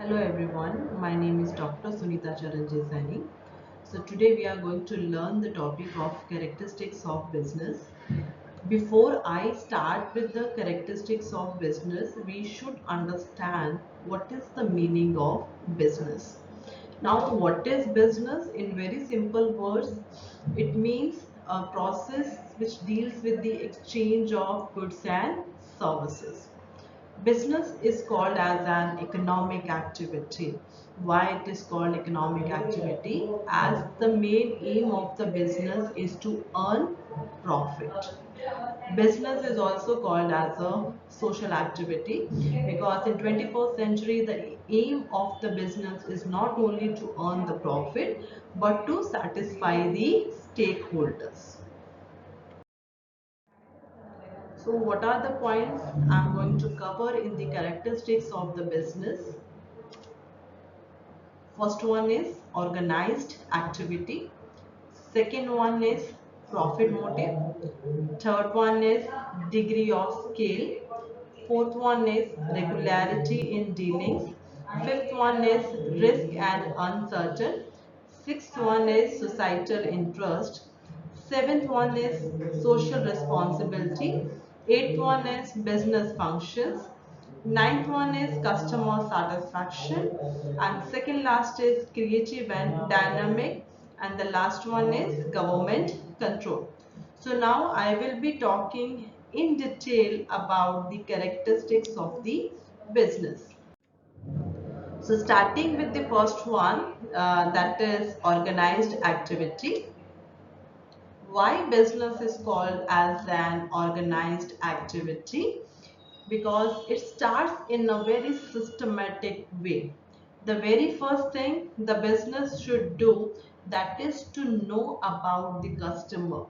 Hello everyone, my name is Dr. Sunita Charanjesani. So today we are going to learn the topic of characteristics of business. Before I start with the characteristics of business, we should understand what is the meaning of business. Now, what is business? In very simple words, it means a process which deals with the exchange of goods and services. Business is called as an economic activity. Why it is called economic activity? As the main aim of the business is to earn profit. Business is also called as a social activity because in 21st century the aim of the business is not only to earn the profit but to satisfy the stakeholders. So what are the points I'm going to cover in the characteristics of the business? First one is organized activity. Second one is profit motive. Third one is degree of scale. Fourth one is regularity in dealings. Fifth one is risk and uncertain. Sixth one is societal interest. Seventh one is social responsibility. Eighth one is business functions. Ninth one is customer satisfaction. And second last is creative and dynamic. And the last one is government control. So now I will be talking in detail about the characteristics of the business. So starting with the first one, that is organized activity. Why business is called as an organized activity? Because it starts in a very systematic way. The very first thing the business should do, that is to know about the customer,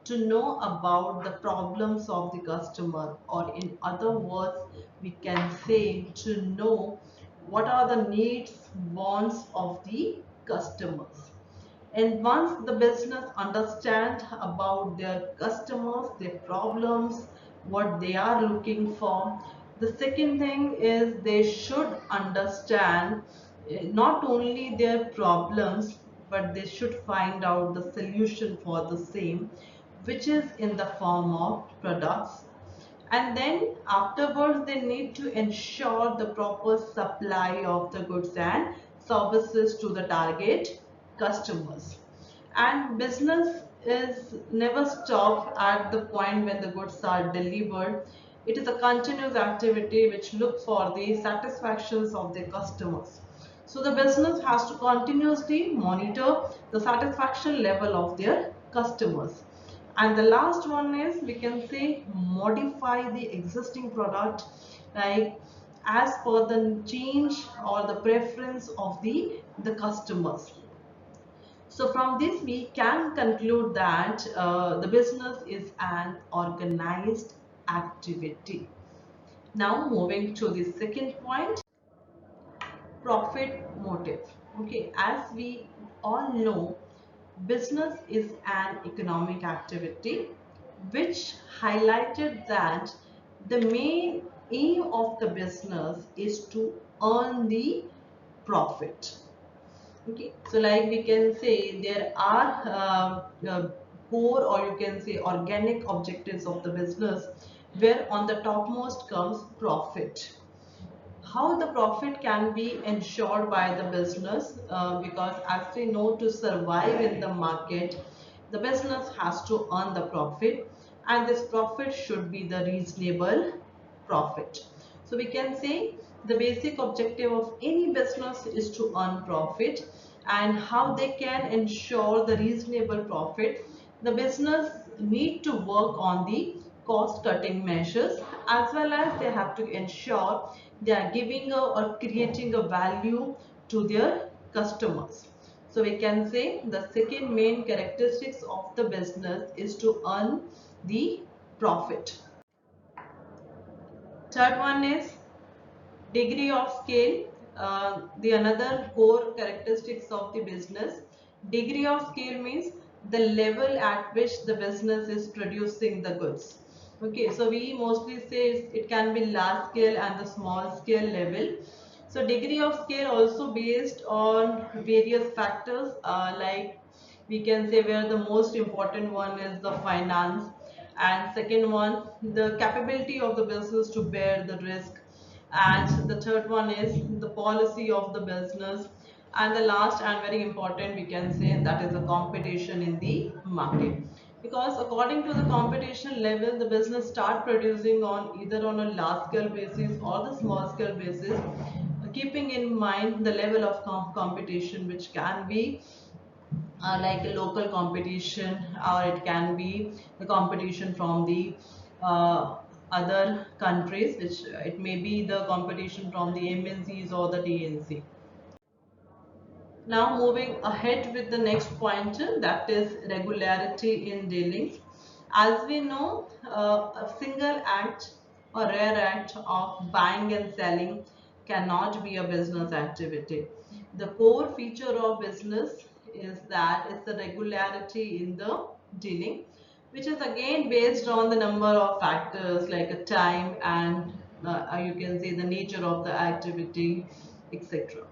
to know about the problems of the customer, or in other words we can say to know what are the needs, wants of the customers. And once the business understand about their customers, their problems, what they are looking for, the second thing is they should understand not only their problems but they should find out the solution for the same, which is in the form of products. And then afterwards they need to ensure the proper supply of the goods and services to the target customers. And business is never stop at the point when the goods are delivered. It is a continuous activity which look for the satisfactions of the customers. So the business has to continuously monitor the satisfaction level of their customers. And the last one is we can say modify the existing product, like as per the change or the preference of the customers. So from this we can conclude that the business is an organized activity. Now moving to the second point, profit motive. Okay, as we all know, business is an economic activity which highlighted that the main aim of the business is to earn the profit. Okay, so like we can say there are core, or you can say organic objectives of the business, where on the topmost comes profit. How the profit can be ensured by the business, because as we know, to survive in the market the business has to earn the profit, and this profit should be the reasonable profit. So we can say the basic objective of any business is to earn profit. And how they can ensure the reasonable profit, the business need to work on the cost cutting measures, as well as they have to ensure they are giving or creating a value to their customers. So we can say the second main characteristics of the business is to earn the profit. Third one is degree of scale. The another core characteristics of the business. Degree of scale means the level at which the business is producing the goods. Okay, so we mostly say it can be large scale and the small scale level. So degree of scale also based on various factors, like we can say where the most important one is the finance, and second one the capability of the business to bear the risk, and the third one is the policy of the business, and the last and very important we can say that is the competition in the market. Because according to the competition level, the business start producing on either on a large scale basis or the small scale basis, keeping in mind the level of competition, which can be like a local competition, or it can be the competition from the uh, other countries, which it may be the competition from the MNCs or the TNC. Now moving ahead with the next pointer, that is regularity in dealings. As we know, a single act or rare act of buying and selling cannot be a business activity. The core feature of business is that it's the regularity in the dealing, which is again based on the number of factors like a time and you can say the nature of the activity, etc.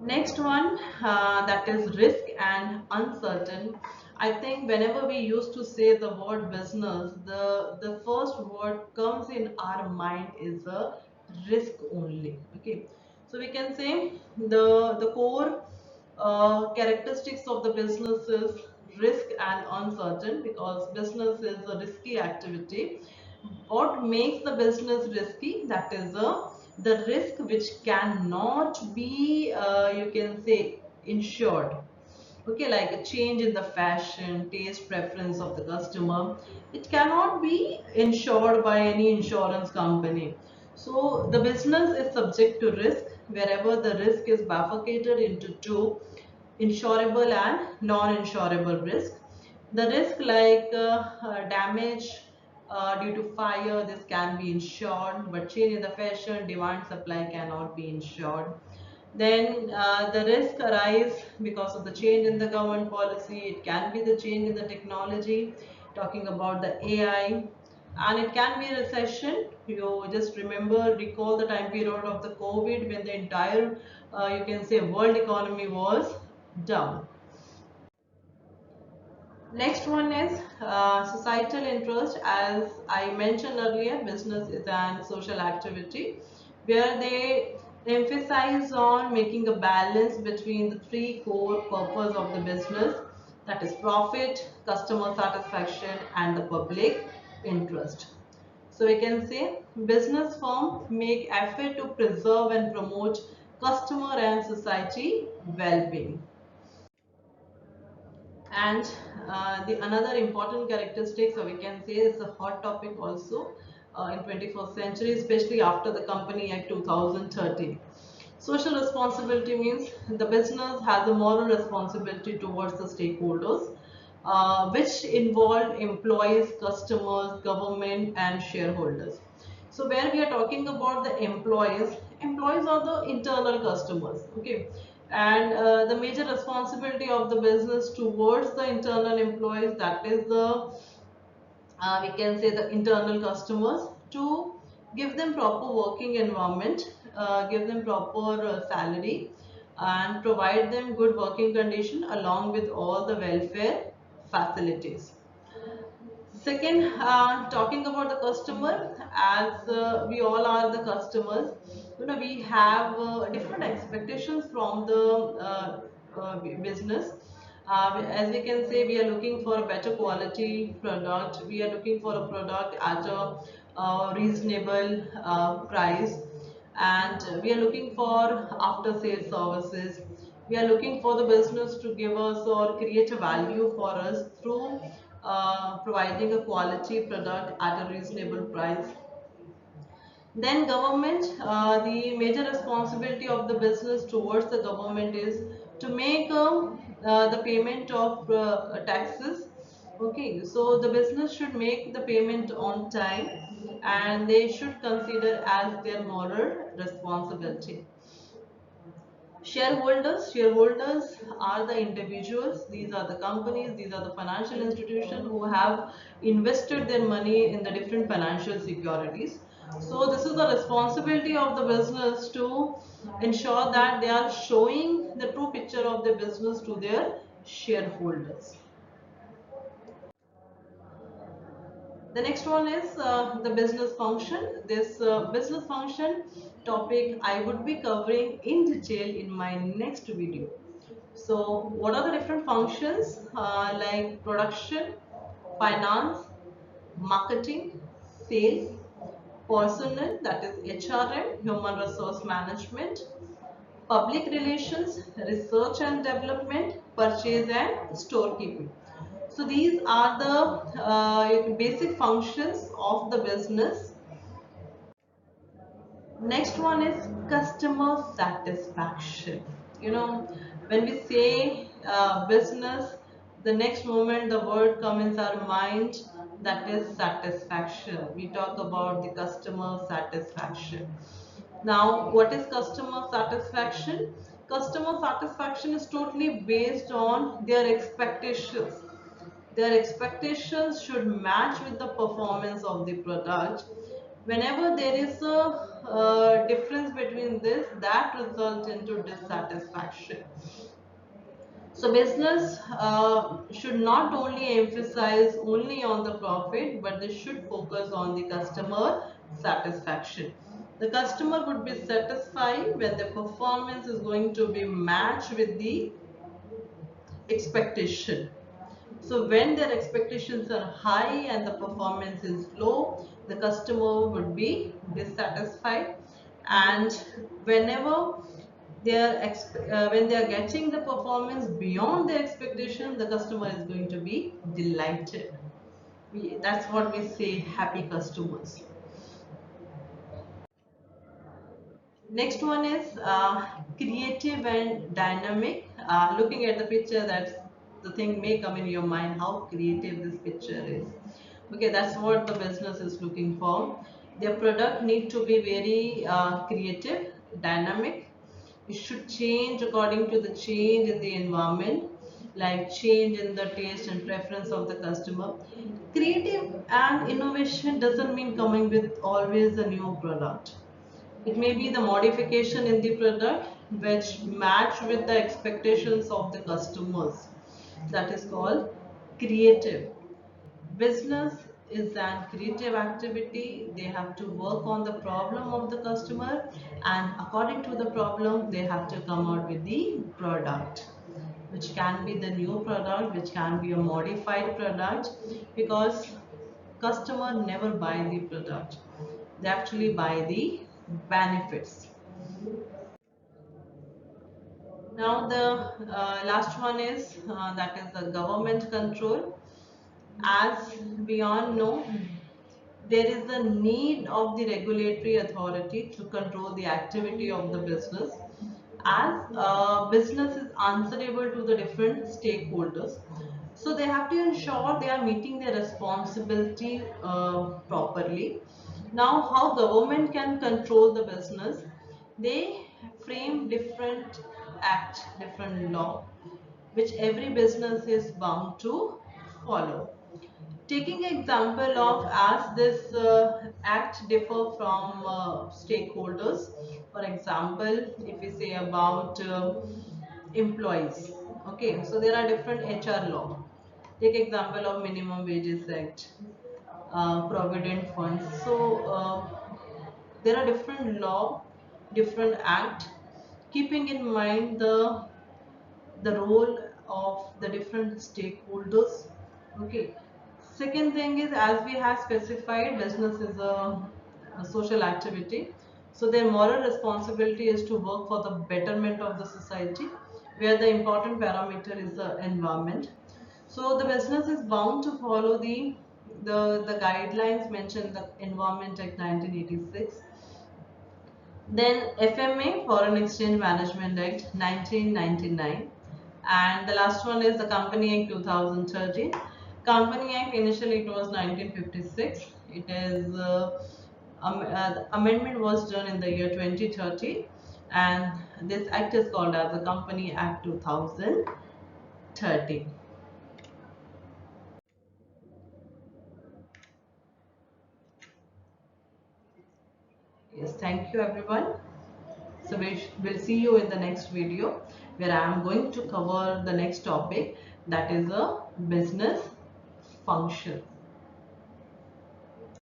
Next one, that is risk and uncertain. I think whenever we used to say the word business, the first word comes in our mind is a risk only. Okay, so we can say the core characteristics of the business is risk and uncertain, because business is a risky activity. What makes the business risky? That is the risk which cannot be you can say insured. Okay, like a change in the fashion taste preference of the customer, it cannot be insured by any insurance company. So the business is subject to risk wherever the risk is bifurcated into two: insurable and non-insurable risk. The risk like damage due to fire, this can be insured, but change in the fashion, demand, supply cannot be insured. Then the risk arise because of the change in the government policy. It can be the change in the technology, talking about the AI, and it can be a recession. You just remember, recall the time period of the COVID when the entire, you can say, world economy was down. Next one is societal interest. As I mentioned earlier, business is an social activity where they emphasize on making a balance between the three core purpose of the business, that is profit, customer satisfaction, and the public interest. So we can say business firm make effort to preserve and promote customer and society well-being. And the another important characteristic, so we can say, is a hot topic also in 21st century, especially after the Company Act 2013. Social responsibility means the business has a moral responsibility towards the stakeholders, which involve employees, customers, government, and shareholders. So where we are talking about the employees, employees are the internal customers. Okay, and the major responsibility of the business towards the internal employees, that is the we can say the internal customers, to give them proper working environment, give them proper salary, and provide them good working condition along with all the welfare facilities. Second, talking about the customer, as we all are the customers, we have different expectations from the business. As we can say, we are looking for a better quality product. We are looking for a product at a reasonable price, and we are looking for after sales services. We are looking for the business to give us or create a value for us through providing a quality product at a reasonable price. Then government, the major responsibility of the business towards the government is to make the payment of taxes. Okay, so the business should make the payment on time, and they should consider as their moral responsibility. Shareholders are the individuals, these are the companies, these are the financial institutions who have invested their money in the different financial securities. So this is the responsibility of the business to ensure that they are showing the true picture of the business to their shareholders. The next one is the business function. This business function topic I would be covering in detail in my next video. So what are the different functions like production, finance, marketing, sales, personnel, that is HRM, human resource management, public relations, research and development, purchase and storekeeping. So these are the basic functions of the business. Next one is customer satisfaction. You know, when we say business, the next moment the word comes in our mind, that is satisfaction. We talk about the customer satisfaction. Now, what is customer satisfaction? Customer satisfaction is totally based on their expectations. Their expectations should match with the performance of the product. Whenever there is a difference between this, that results into dissatisfaction. So business should not only emphasize only on the profit, but they should focus on the customer satisfaction. The customer would be satisfied when the performance is going to be matched with the expectation. So when their expectations are high and the performance is low, the customer would be dissatisfied. And whenever when they are getting the performance beyond their expectation, the customer is going to be delighted. That's what we say, happy customers. Next one is creative and dynamic. Looking at the picture, that's the thing may come in your mind how creative this picture is. Okay, that's what the business is looking for. Their product need to be very creative, dynamic. It should change according to the change in the environment, like change in the taste and preference of the customer. Creative and innovation doesn't mean coming with always a new product. It may be the modification in the product which match with the expectations of the customers. That is called creative. Business is an creative activity. They have to work on the problem of the customer, and according to the problem they have to come out with the product, which can be the new product, which can be a modified product, because customer never buy the product, they actually buy the benefits. Now the last one is that is the government control. As we all know, there is a need of the regulatory authority to control the activity of the business, as business is answerable to the different stakeholders, so they have to ensure they are meeting their responsibility properly. Now how government can control the business? They frame different act, different law, which every business is bound to follow. Taking example of as this act differ from stakeholders. For example, if we say about employees, okay, so there are different HR law. Take example of minimum wages act, provident funds. So there are different law, different act, keeping in mind the role of the different stakeholders. Okay. Second thing is, as we have specified, business is a social activity. So their moral responsibility is to work for the betterment of the society, where the important parameter is the environment. So the business is bound to follow the guidelines mentioned in the Environment Act 1986. Then FMA, Foreign Exchange Management Act 1999. And the last one is the Company Act 2013. Company Act, initially it was 1956. It is the amendment was done in the year 2030, and this act is called as the Company Act 2013. Yes, thank you everyone. So we'll see you in the next video where I am going to cover the next topic, that is a business function.